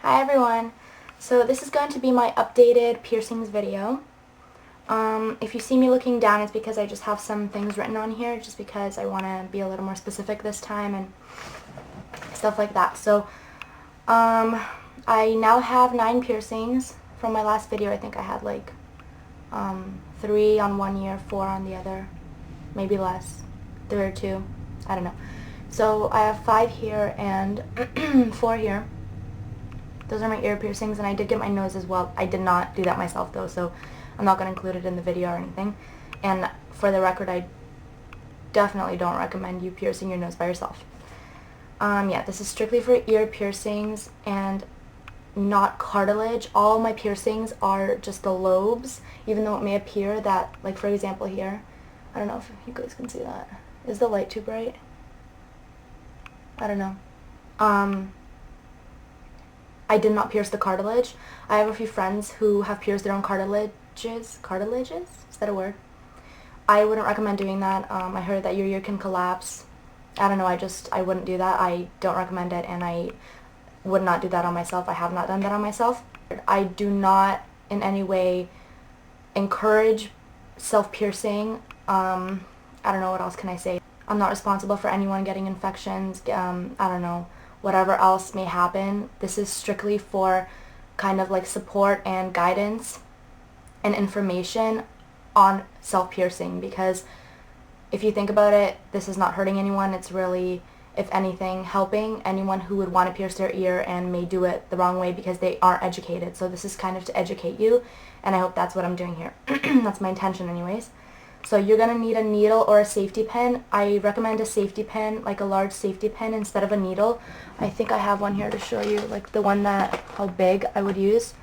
Hi everyone! So this is going to be my updated piercings video. If you see me looking down, it's because I just have some things written on here, just because I want to be a little more specific this time and stuff like that. So I now have 9 piercings. From my last video, I think I had like 3 on one ear, 4 on the other, maybe less, 3 or 2, I don't know. So I have 5 here and 4 here. Those are my ear piercings, and I did get my nose as well. I did not do that myself though, so I'm not going to include it in the video or anything. And for the record, I definitely don't recommend you piercing your nose by yourself. Yeah, this is strictly for ear piercings and not cartilage. All my piercings are just the lobes, even though it may appear that, like for example here, I don't know if you guys can see that. Is the light too bright? I don't know. I did not pierce the cartilage. I have a few friends who have pierced their own cartilages? Cartilages? Is that a word? I wouldn't recommend doing that. I heard that your ear can collapse. I don't know, I wouldn't do that. I don't recommend it, and I would not do that on myself. I have not done that on myself. I do not in any way encourage self-piercing. I don't know, what else can I say? I'm not responsible for anyone getting infections. I don't know, whatever else may happen. This is strictly for kind of like support and guidance and information on self-piercing, because if you think about it, this is not hurting anyone. It's really, if anything, helping anyone who would want to pierce their ear and may do it the wrong way because they aren't educated. So this is kind of to educate you, and I hope that's what I'm doing here. That's my intention anyways. So you're going to need a needle or a safety pin. I recommend a safety pin, like a large safety pin instead of a needle. I think I have one here to show you, like the one that, how big I would use.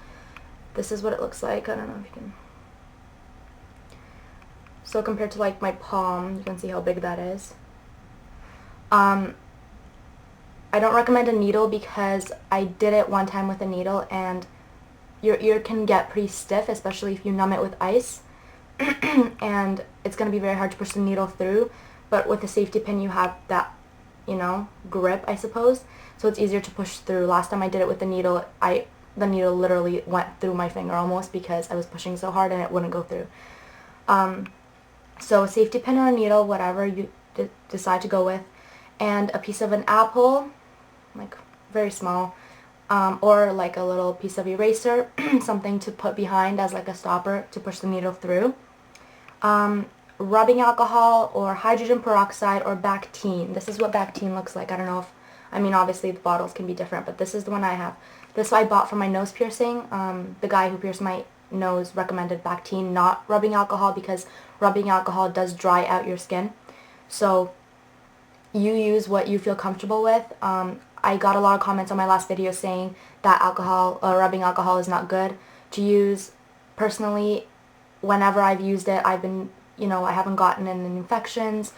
This is what it looks like. I don't know if you can. So compared to like my palm, you can see how big that is. I don't recommend a needle because I did it one time with a needle and your ear can get pretty stiff, especially if you numb it with ice. And it's going to be very hard to push the needle through, but with a safety pin you have that, you know, grip, I suppose, so it's easier to push through. Last time I did it with the needle, the needle literally went through my finger almost because I was pushing so hard and it wouldn't go through. So a safety pin or a needle, whatever you decide to go with, and a piece of an apple, like very small, or like a little piece of eraser, something to put behind as like a stopper to push the needle through. Rubbing alcohol or hydrogen peroxide or Bactine. This is what Bactine looks like. I don't know if, I mean obviously the bottles can be different, but this is the one I have. This I bought for my nose piercing. The guy who pierced my nose recommended Bactine, not rubbing alcohol, because rubbing alcohol does dry out your skin. So you use what you feel comfortable with. I got a lot of comments on my last video saying that rubbing alcohol is not good to use. Personally, whenever I've used it, I've been, you know, I haven't gotten any infections,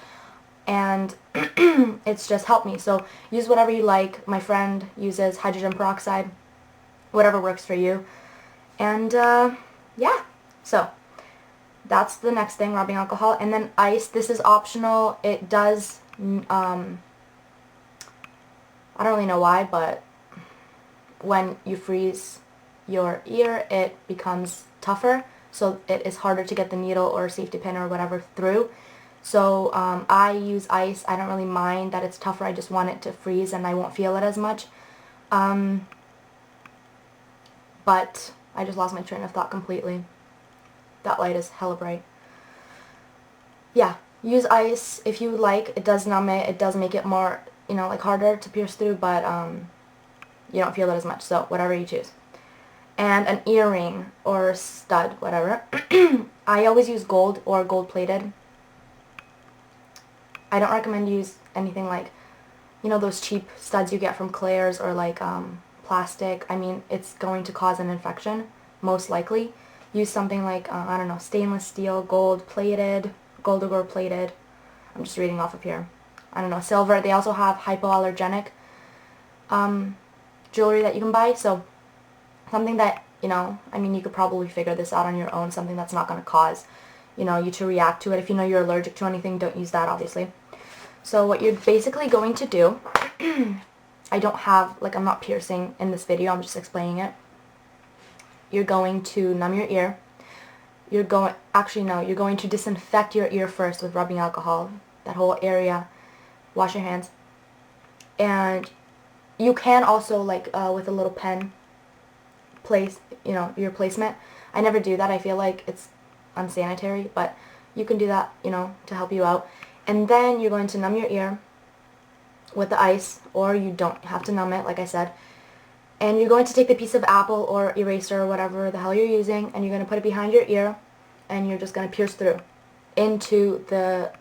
and it's just helped me. So use whatever you like. My friend uses hydrogen peroxide, whatever works for you. And yeah, so that's the next thing, rubbing alcohol. And then ice. This is optional. It does, I don't really know why, but when you freeze your ear, it becomes tougher, so it is harder to get the needle or safety pin or whatever through. So I use ice. I don't really mind that it's tougher. I just want it to freeze and I won't feel it as much. But I just lost my train of thought completely. That light is hella bright. Yeah, use ice if you like. It does numb it. It does make it more, you know, like harder to pierce through, but you don't feel it as much, so whatever you choose. And an earring or stud, whatever. I always use gold or gold-plated. I don't recommend you use anything like, you know, those cheap studs you get from Claire's or like plastic. I mean, it's going to cause an infection, most likely. Use something like, I don't know, stainless steel, gold-plated, gold or gold-plated. I'm just reading off of here. I don't know, silver. They also have hypoallergenic jewelry that you can buy, so something that, you know, I mean, you could probably figure this out on your own, something that's not going to cause, you know, you to react to it. If you know you're allergic to anything, don't use that, obviously. So what you're basically going to do I don't have, like, I'm not piercing in this video, I'm just explaining it. You're going to numb your ear. You're going, actually no, you're going to disinfect your ear first with rubbing alcohol, that whole area. Wash your hands. And you can also, like, with a little pen, place, you know, your placement. I never do that. I feel like it's unsanitary, but you can do that, you know, to help you out. And then you're going to numb your ear with the ice, or you don't have to numb it, like I said. And you're going to take the piece of apple or eraser or whatever the hell you're using, and you're going to put it behind your ear, and you're just going to pierce through into the,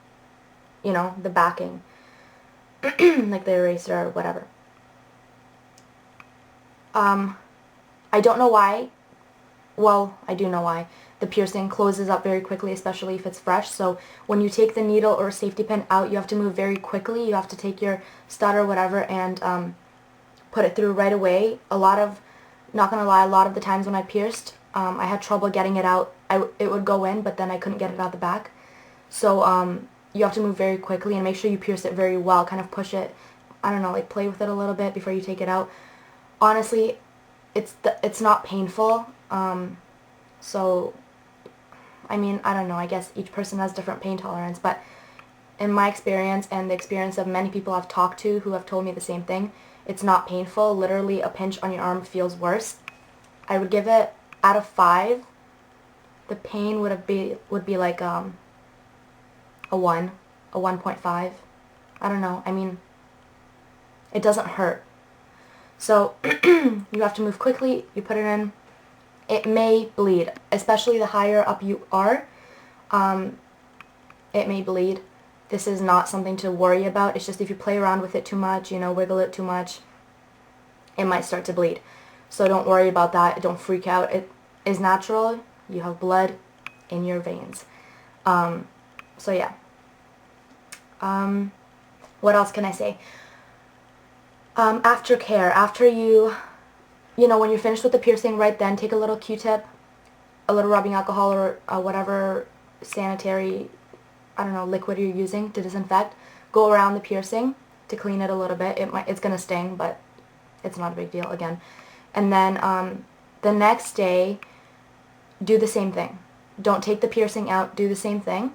you know, the backing, like the eraser or whatever. I don't know why. Well, I do know why. The piercing closes up very quickly, especially if it's fresh. So when you take the needle or safety pin out, you have to move very quickly. You have to take your stud or whatever and put it through right away. Not gonna lie, a lot of the times when I pierced, I had trouble getting it out. It would go in, but then I couldn't get it out the back. So you have to move very quickly and make sure you pierce it very well. Kind of push it, I don't know, like play with it a little bit before you take it out. Honestly, it's not painful. So, I mean, I don't know, I guess each person has different pain tolerance, but in my experience and the experience of many people I've talked to who have told me the same thing, it's not painful. Literally, a pinch on your arm feels worse. I would give it, out of 5, the pain would be like a 1, a 1.5. I don't know, I mean, it doesn't hurt. So, you have to move quickly, you put it in. It may bleed, especially the higher up you are, it may bleed. This is not something to worry about. It's just if you play around with it too much, you know, wiggle it too much, it might start to bleed. So don't worry about that. Don't freak out. It is natural. You have blood in your veins. So yeah. What else can I say? Aftercare. After you know, when you're finished with the piercing, right then, take a little Q-tip, a little rubbing alcohol, or whatever sanitary, I don't know, liquid you're using to disinfect. Go around the piercing to clean it a little bit. It's gonna sting, but it's not a big deal again. And then the next day, do the same thing. Don't take the piercing out. Do the same thing.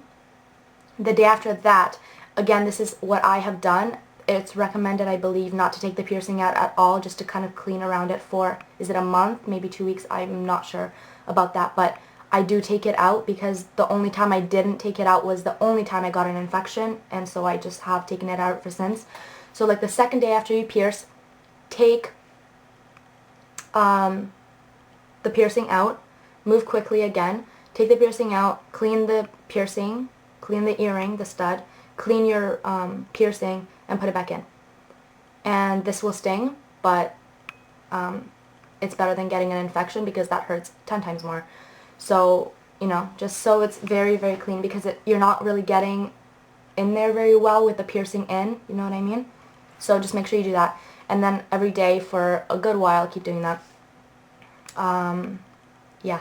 The day after that, again, this is what I have done. It's recommended, I believe, not to take the piercing out at all, just to kind of clean around it for, is it a month, maybe 2 weeks? I'm not sure about that, but I do take it out because the only time I didn't take it out was the only time I got an infection, and so I just have taken it out ever since. So like the second day after you pierce, take the piercing out, move quickly again, take the piercing out, clean the piercing, clean the earring, the stud, clean your piercing, and put it back in. And this will sting, but it's better than getting an infection because that hurts 10 times more. So, you know, just so it's very, very clean, because you're not really getting in there very well with the piercing in, you know what I mean? So just make sure you do that. And then every day for a good while, keep doing that. Yeah.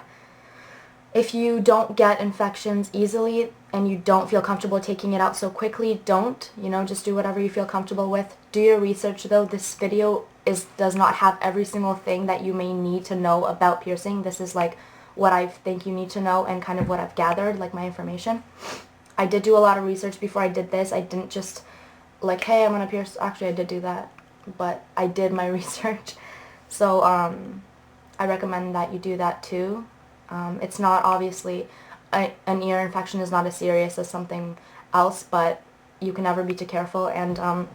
If you don't get infections easily and you don't feel comfortable taking it out so quickly, don't. You know, just do whatever you feel comfortable with. Do your research though. This video does not have every single thing that you may need to know about piercing. This is like what I think you need to know and kind of what I've gathered, like my information. I did do a lot of research before I did this. I didn't just like, hey, I'm gonna pierce. Actually, I did do that, but I did my research. So I recommend that you do that too. It's not, obviously, an ear infection is not as serious as something else, but you can never be too careful, and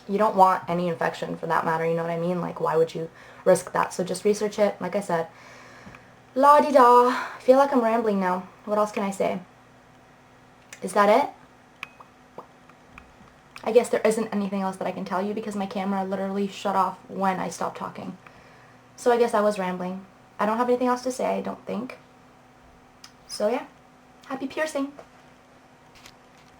you don't want any infection for that matter, you know what I mean? Like, why would you risk that? So just research it, like I said. La-di-da. I feel like I'm rambling now. What else can I say? Is that it? I guess there isn't anything else that I can tell you because my camera literally shut off when I stopped talking. So I guess I was rambling. I don't have anything else to say, I don't think. So yeah, happy piercing!